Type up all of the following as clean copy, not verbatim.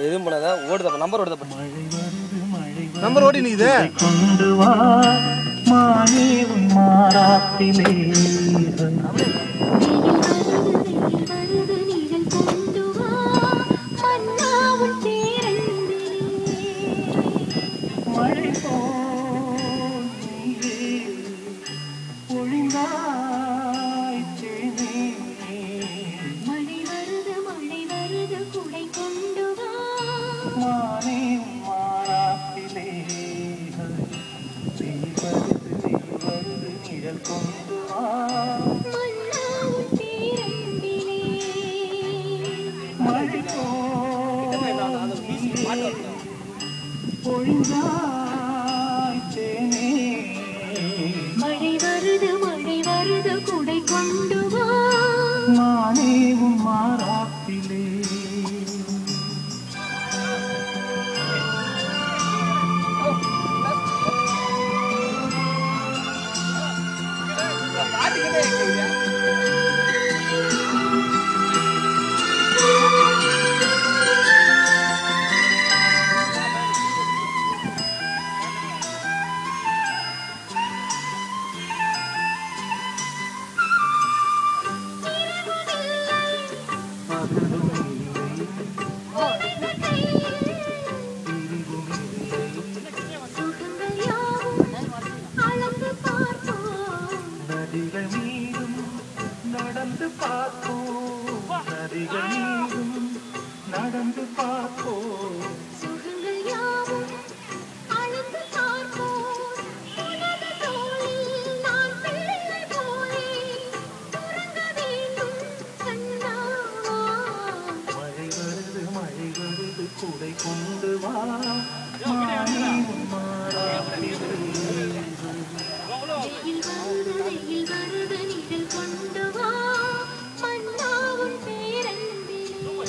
எதுவும் பண்ணாத ஓடுதப்ப number ஓடுதப்ப number ஓடி நிக்குது கொண்டு வா மானே உன் மாறாத்திலே மழை போல் நீயே பொழிந்தாய் தேனே மழை வருது குடை கொண்டு வா மானே உன் மாறாத்திலே வெயில் வருது நிழல் கொண்டு வா மன்னாவும் பேரன்பிலே மழை போல் நீயே பொழிந்தாய் தேனே மழை வருது குடை கொண்டு வா மானே உன் மாறாத்திலே சுகங்கள் யாவும் அளந்து பார்ப்போம் நதிகள் மீதும் நடந்து பார்ப்போம் நதிகள் மீதும் நடந்து பார்ப்போம் சுகங்கள் யாவும் அளந்து பார்ப்போம் உனது தோளில் நான் பிள்ளை போலே உறங்க வேண்டும் கண்ணா மழை வருது குடை கொண்டு வா மானே உன் மாறாத்திலே வெயில் வருது நிழல் கொண்டு வா மன்னாவும் பேரன்பிலே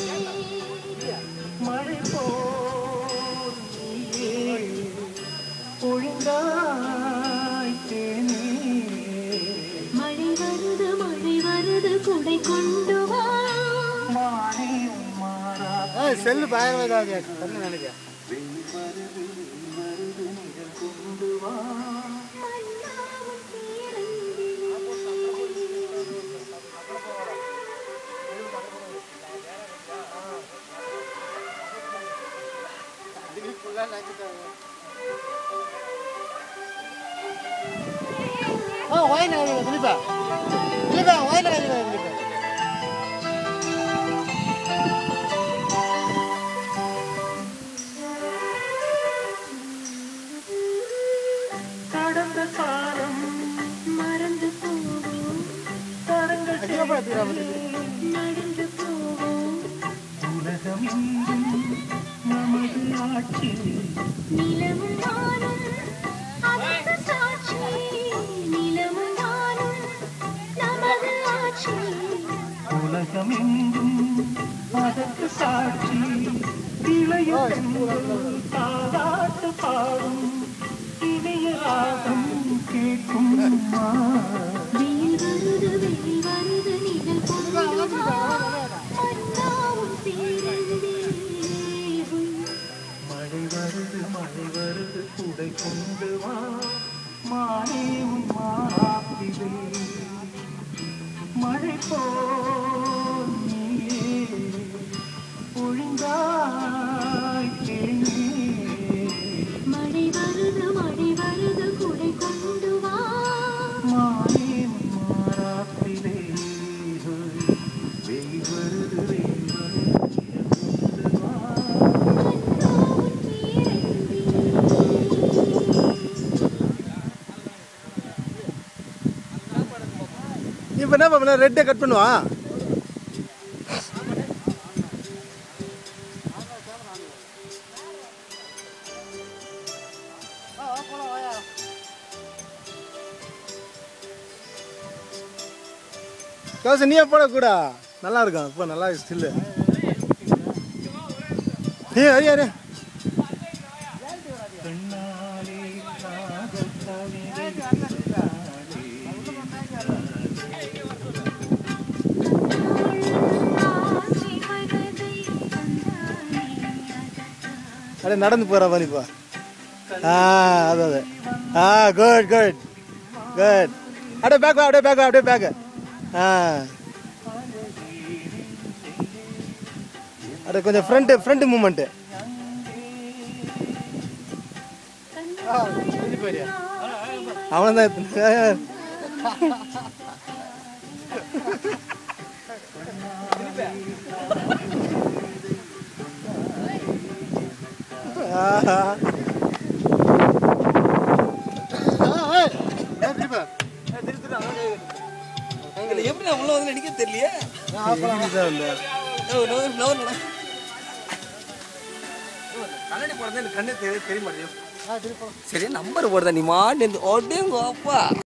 மழை போல் நீயே பொழிந்தாய் தேனே மழை வருது குடை கொண்டு வா மானே உன் மாறாத்திலே செல்லு பயங்கரமா இதாக நினைக்கிறேன் வருது நிழல் கொண்டு வா மன்னாவும் பேரன்பிலே வாயில பிலிப்பா வாயில பிலிப்பா கடந்த காலம் மறந்து போவோம் தரங்கள் நடந்து போவோம் உலகம் எங்கும் நமது ஆட்சி நிலமும் வானும் அதற்கு சாட்சி நிலமும் வானும் நமது ஆட்சி உலகம் எங்கும் அதற்கு சாட்சி இளையும் தாலாட்டு பாடும் இணைய ராகம் கேட்கும் வெயில் வருது நிழல் கொண்டு வா மன்னாவும் பேரன்பிலே மழை வருது குடை கொண்டு வா மானே உன் மாறாத்திலே மழை போல் நீயே பொழிந்தாய் தேனே மழை வருது குடை கொண்டு வா மானே உன் மாறாத்திலே வெயில் வருது கொண்டு வா மன்னாவும் பேரன்பிலே இப்போ என்ன பண்ண ரெட்டை கட் பண்ணுவா காசு நீயே போடக்கூடா நல்லா இருக்கும் இப்போ நல்லா ஸ்டில்லு அரே கண்ணாலே காதல் கவிதை ஆசை மனதை தந்தானே அப்படியே நடந்து போகிற மாதிரிப்பா. அது குட் குட் குட். அப்படியே பேக் அப்படியே பேக் அப்படியே பேக். அப்படியே கொஞ்சம் ஃப்ரண்ட் மூமெண்ட்டு. அவன் தான் எப்படி நான் உள்ள வந்து நடிக்க தெரியலையே. கண்ணாடி போடுறது எனக்கு கண்ணே தெரிய மாட்டேங்குது. சரி நம்பர் போடுறதா நீ மாட்டேன். ஓட்டேங்க அப்பா.